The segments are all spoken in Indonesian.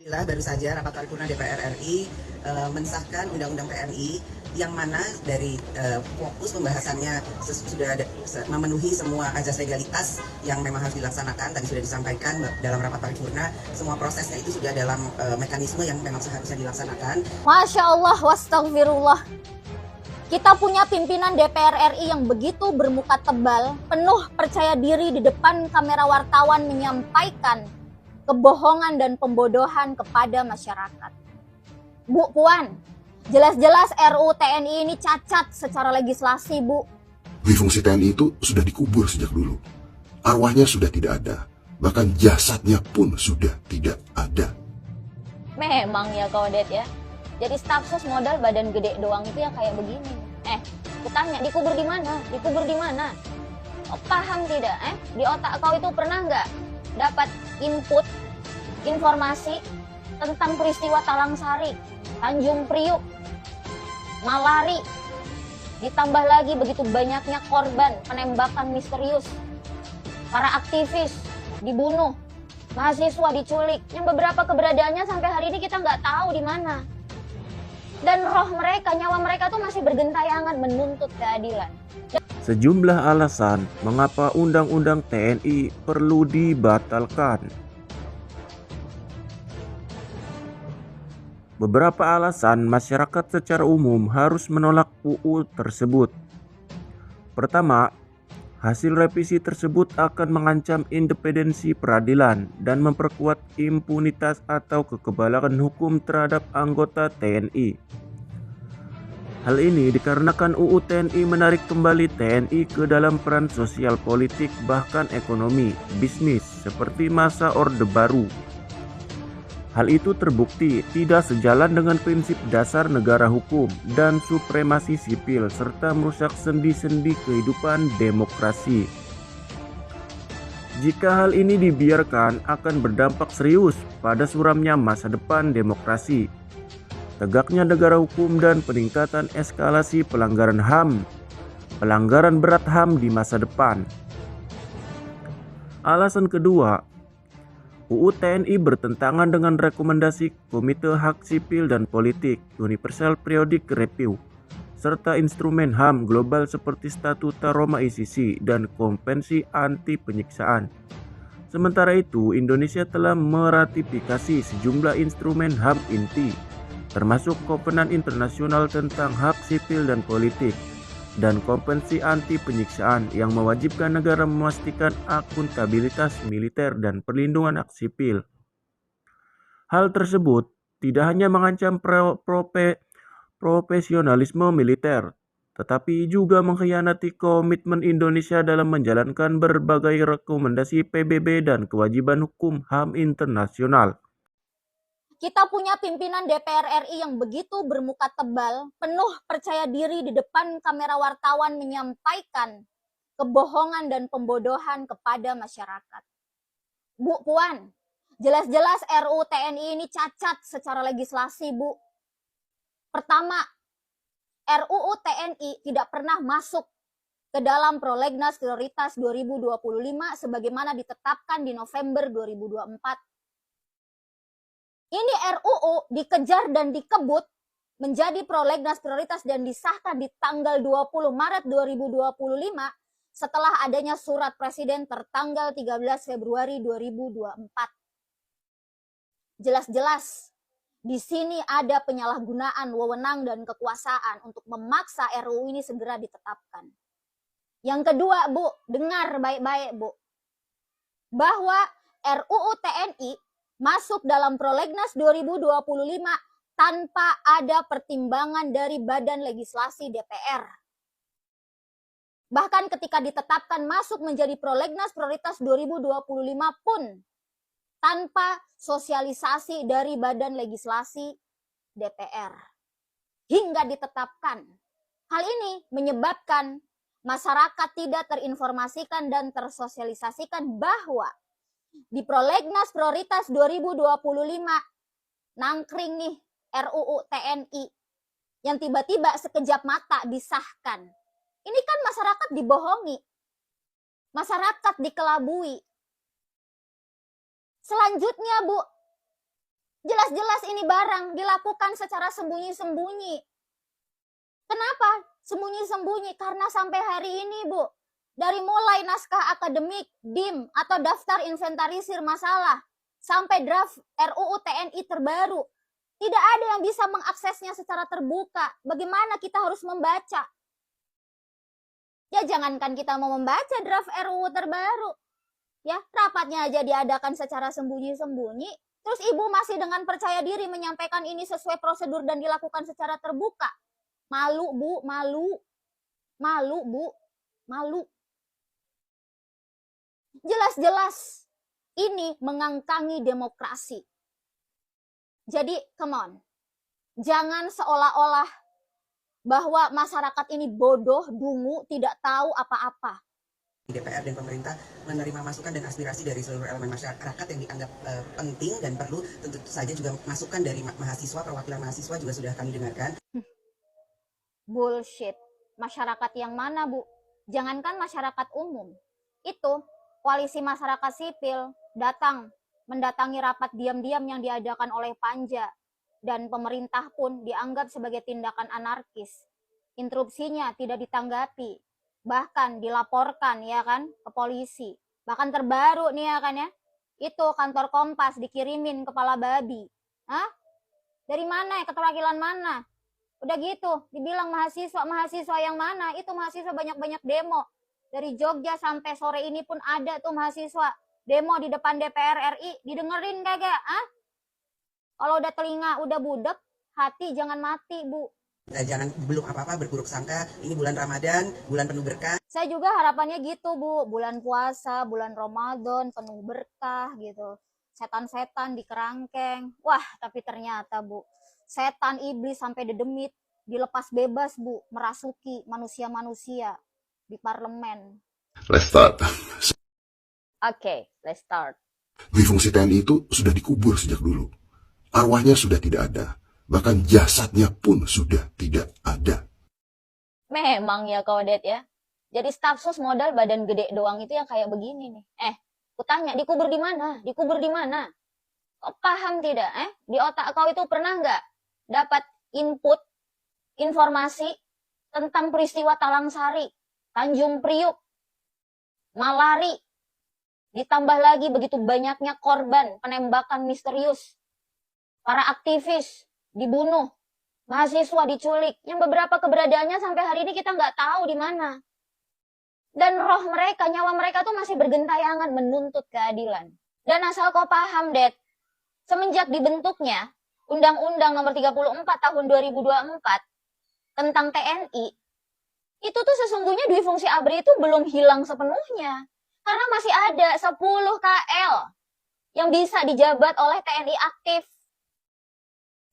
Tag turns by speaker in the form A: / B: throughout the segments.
A: Alhamdulillah baru saja rapat paripurna DPR RI mensahkan Undang-Undang TNI yang mana dari fokus pembahasannya sudah memenuhi semua azas legalitas yang memang harus dilaksanakan. Tadi sudah disampaikan dalam rapat paripurna, semua prosesnya itu sudah dalam mekanisme yang memang seharusnya dilaksanakan.
B: Masya Allah, wastagfirullah. Kita punya pimpinan DPR RI yang begitu bermuka tebal, penuh percaya diri di depan kamera wartawan menyampaikan kebohongan dan pembodohan kepada masyarakat. Bu Puan, jelas-jelas RUU TNI ini cacat secara legislasi, Bu.
C: Fungsi TNI itu sudah dikubur sejak dulu. Arwahnya sudah tidak ada. Bahkan jasadnya pun sudah tidak ada.
B: Memang ya Kodet ya. Jadi staf sus modal badan gede doang itu ya kayak begini. Kutanya dikubur di mana? Dikubur di mana? Oh, paham tidak? Di otak kau itu pernah nggak dapat input informasi tentang peristiwa Talang Sari, Tanjung Priuk, Malari, ditambah lagi begitu banyaknya korban penembakan misterius, para aktivis dibunuh, mahasiswa diculik, yang beberapa keberadaannya sampai hari ini kita nggak tahu di mana. Dan roh mereka, nyawa mereka tuh masih bergentayangan menuntut keadilan.
D: Sejumlah alasan mengapa Undang-Undang TNI perlu dibatalkan. Beberapa alasan masyarakat secara umum harus menolak UU tersebut. Pertama, hasil revisi tersebut akan mengancam independensi peradilan dan memperkuat impunitas atau kekebalan hukum terhadap anggota TNI. Hal ini dikarenakan UU TNI menarik kembali TNI ke dalam peran sosial politik bahkan ekonomi, bisnis seperti masa Orde Baru. Hal itu terbukti tidak sejalan dengan prinsip dasar negara hukum dan supremasi sipil serta merusak sendi-sendi kehidupan demokrasi. Jika hal ini dibiarkan akan berdampak serius pada suramnya masa depan demokrasi, tegaknya negara hukum dan peningkatan eskalasi pelanggaran HAM, pelanggaran berat HAM di masa depan. Alasan kedua, UU TNI bertentangan dengan rekomendasi Komite Hak Sipil dan Politik Universal Periodic Review serta instrumen HAM global seperti Statuta Roma ICC dan Konvensi Anti Penyiksaan. Sementara itu, Indonesia telah meratifikasi sejumlah instrumen HAM inti, termasuk Kovenan Internasional tentang Hak Sipil dan Politik dan Konvensi Anti Penyiksaan yang mewajibkan negara memastikan akuntabilitas militer dan perlindungan hak sipil. Hal tersebut tidak hanya mengancam profesionalisme militer, tetapi juga mengkhianati komitmen Indonesia dalam menjalankan berbagai rekomendasi PBB dan kewajiban hukum HAM internasional.
B: Kita punya pimpinan DPR RI yang begitu bermuka tebal, penuh percaya diri di depan kamera wartawan menyampaikan kebohongan dan pembodohan kepada masyarakat. Bu Puan, jelas-jelas RUU TNI ini cacat secara legislasi, Bu. Pertama, RUU TNI tidak pernah masuk ke dalam Prolegnas Prioritas 2025 sebagaimana ditetapkan di November 2024. Ini RUU dikejar dan dikebut menjadi prolegnas prioritas dan disahkan di tanggal 20 Maret 2025 setelah adanya surat presiden tertanggal 13 Februari 2024. Jelas-jelas di sini ada penyalahgunaan wewenang dan kekuasaan untuk memaksa RUU ini segera ditetapkan. Yang kedua, Bu, dengar baik-baik, Bu. Bahwa RUU TNI masuk dalam prolegnas 2025 tanpa ada pertimbangan dari Badan Legislasi DPR. Bahkan ketika ditetapkan masuk menjadi prolegnas prioritas 2025 pun tanpa sosialisasi dari Badan Legislasi DPR. Hingga ditetapkan. Hal ini menyebabkan masyarakat tidak terinformasikan dan tersosialisasikan bahwa di prolegnas prioritas 2025 nangkring nih RUU TNI yang tiba-tiba sekejap mata disahkan. Ini kan masyarakat dibohongi, masyarakat dikelabui. Selanjutnya, Bu, jelas Jelas-jelas ini barang dilakukan secara sembunyi-sembunyi. Kenapa sembunyi-sembunyi? Karena sampai hari ini, Bu, dari mulai naskah akademik, DIM, atau daftar inventarisir masalah, sampai draft RUU TNI terbaru, tidak ada yang bisa mengaksesnya secara terbuka. Bagaimana kita harus membaca? Ya jangankan kita mau membaca draft RUU terbaru, ya rapatnya aja diadakan secara sembunyi-sembunyi, terus ibu masih dengan percaya diri menyampaikan ini sesuai prosedur dan dilakukan secara terbuka. Malu, Bu, malu. Malu, Bu, malu. Jelas-jelas ini mengangkangi demokrasi. Jadi, come on. Jangan seolah-olah bahwa masyarakat ini bodoh, dungu, tidak tahu apa-apa.
A: DPR dan pemerintah menerima masukan dan aspirasi dari seluruh elemen masyarakat yang dianggap penting dan perlu. Tentu saja juga masukan dari mahasiswa, perwakilan mahasiswa juga sudah kami dengarkan.
B: Bullshit. Masyarakat yang mana, Bu? Jangankan masyarakat umum. Itu koalisi masyarakat sipil datang mendatangi rapat diam-diam yang diadakan oleh Panja, dan pemerintah pun dianggap sebagai tindakan anarkis. Interupsinya tidak ditanggapi, bahkan dilaporkan ya kan ke polisi. Bahkan terbaru nih ya kan ya, itu kantor Kompas dikirimin kepala babi. Hah? Dari mana ya? Keterwakilan mana? Udah gitu dibilang mahasiswa yang mana? Itu mahasiswa banyak-banyak demo. Dari Jogja sampai sore ini pun ada tuh mahasiswa demo di depan DPR RI. Didengerin kagak? Ah? Kalau udah telinga udah budek, hati jangan mati, Bu.
A: Jangan belum apa-apa berburuk sangka. Ini bulan Ramadan, bulan penuh berkah.
B: Saya juga harapannya gitu, Bu. Bulan puasa, bulan Ramadan penuh berkah gitu. Setan-setan dikerangkeng. Wah, tapi ternyata, Bu, setan iblis sampai dedemit dilepas bebas, Bu, merasuki manusia-manusia di parlemen.
C: Let's start.
B: Oke, let's start.
C: Dwi fungsi TNI itu sudah dikubur sejak dulu. Arwahnya sudah tidak ada. Bahkan jasadnya pun sudah tidak ada.
B: Memang ya kau Det ya. Jadi staf sus modal badan gede doang itu yang kayak begini nih. Kutanya dikubur di mana? Dikubur di mana? Kau paham tidak? Di otak kau itu pernah nggak dapat input informasi tentang peristiwa Talang Sari, Tanjung Priuk, Malari, ditambah lagi begitu banyaknya korban penembakan misterius, para aktivis dibunuh, mahasiswa diculik, yang beberapa keberadaannya sampai hari ini kita nggak tahu di mana. Dan roh mereka, nyawa mereka tuh masih bergentayangan menuntut keadilan. Dan asal kau paham, Det, semenjak dibentuknya Undang-Undang Nomor 34 Tahun 2024 tentang TNI, itu tuh sesungguhnya dui fungsi ABRI itu belum hilang sepenuhnya. Karena masih ada 10 KL yang bisa dijabat oleh TNI aktif.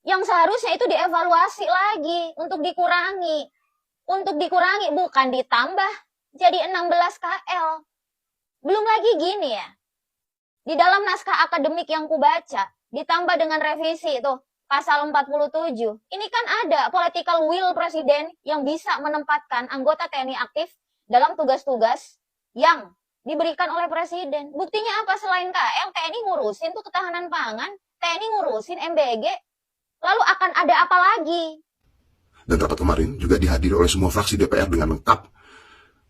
B: Yang seharusnya itu dievaluasi lagi untuk dikurangi. Untuk dikurangi, bukan ditambah jadi 16 KL. Belum lagi gini ya. Di dalam naskah akademik yang kubaca, ditambah dengan revisi itu pasal 47. Ini kan ada political will presiden yang bisa menempatkan anggota TNI aktif dalam tugas-tugas yang diberikan oleh presiden. Buktinya apa selain KL, TNI ngurusin tuh ketahanan pangan, TNI ngurusin MBG. Lalu akan ada apa lagi?
C: Dan rapat kemarin juga dihadiri oleh semua fraksi DPR dengan lengkap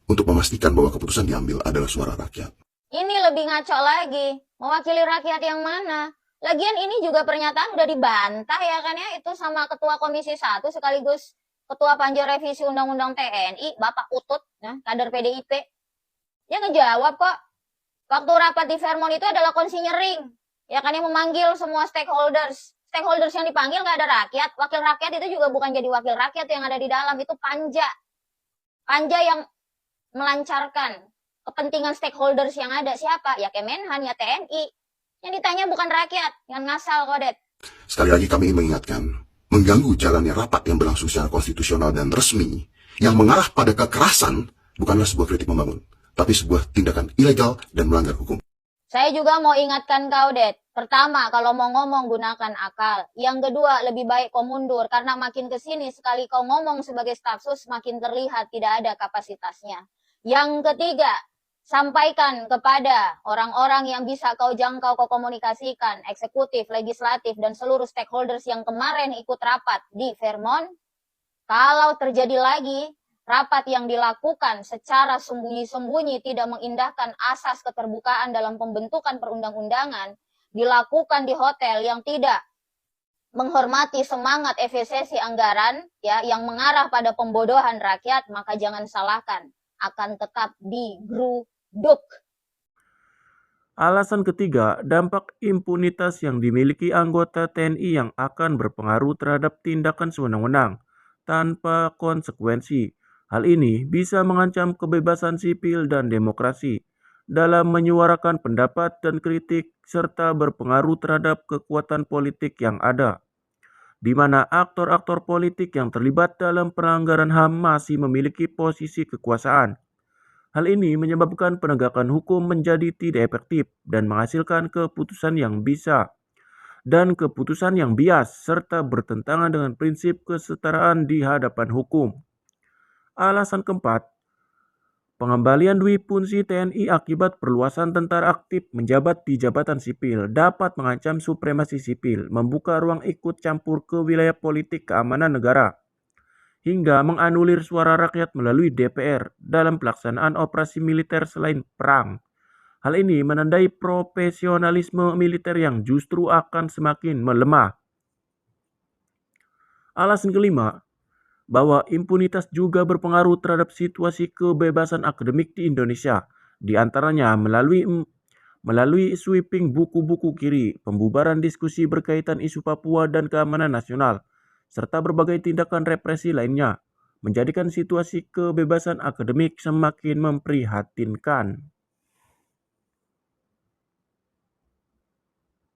C: untuk memastikan bahwa keputusan diambil adalah suara rakyat.
B: Ini lebih ngaco lagi. Mewakili rakyat yang mana? Lagian ini juga pernyataan udah dibantah ya kan ya, itu sama Ketua Komisi 1 sekaligus Ketua Panja Revisi Undang-Undang TNI, Bapak Utut, kader PDIP. Dia ngejawab kok. Waktu rapat di Fairmont itu adalah konsinyering. Ya kan, yang memanggil semua stakeholders. Stakeholders yang dipanggil nggak ada rakyat. Wakil rakyat itu juga bukan jadi wakil rakyat yang ada di dalam. Itu panja. Panja yang melancarkan kepentingan stakeholders yang ada. Siapa? Ya Kemenhan, ya TNI. Yang ditanya bukan rakyat. Yang ngasal, Kodet.
C: Sekali lagi kami mengingatkan, mengganggu jalannya rapat yang berlangsung secara konstitusional dan resmi, yang mengarah pada kekerasan, bukanlah sebuah kritik membangun, tapi sebuah tindakan ilegal dan melanggar hukum.
B: Saya juga mau ingatkan kau, Det. Pertama, kalau mau ngomong gunakan akal. Yang kedua, lebih baik kau mundur. Karena makin kesini, sekali kau ngomong sebagai staf sus, makin terlihat tidak ada kapasitasnya. Yang ketiga, Sampaikan kepada orang-orang yang bisa kau jangkau, kau komunikasikan, eksekutif, legislatif, dan seluruh stakeholders yang kemarin ikut rapat di Vermont. Kalau terjadi lagi rapat yang dilakukan secara sembunyi-sembunyi, tidak mengindahkan asas keterbukaan dalam pembentukan perundang-undangan, dilakukan di hotel yang tidak menghormati semangat efisiensi anggaran, ya, yang mengarah pada pembodohan rakyat, maka jangan salahkan, akan tetap digeruduk.
D: Alasan ketiga, dampak impunitas yang dimiliki anggota TNI yang akan berpengaruh terhadap tindakan sewenang-wenang tanpa konsekuensi. Hal ini bisa mengancam kebebasan sipil dan demokrasi dalam menyuarakan pendapat dan kritik serta berpengaruh terhadap kekuatan politik yang ada, di mana aktor-aktor politik yang terlibat dalam pelanggaran HAM masih memiliki posisi kekuasaan. Hal ini menyebabkan penegakan hukum menjadi tidak efektif dan menghasilkan keputusan yang bias serta bertentangan dengan prinsip kesetaraan di hadapan hukum. Alasan keempat, pengembalian dui fungsi TNI akibat perluasan tentara aktif menjabat di jabatan sipil dapat mengancam supremasi sipil, membuka ruang ikut campur ke wilayah politik keamanan negara, hingga menganulir suara rakyat melalui DPR dalam pelaksanaan operasi militer selain perang. Hal ini menandai profesionalisme militer yang justru akan semakin melemah. Alasan kelima, bahwa impunitas juga berpengaruh terhadap situasi kebebasan akademik di Indonesia, di antaranya melalui sweeping buku-buku kiri, pembubaran diskusi berkaitan isu Papua dan keamanan nasional, serta berbagai tindakan represi lainnya, menjadikan situasi kebebasan akademik semakin memprihatinkan.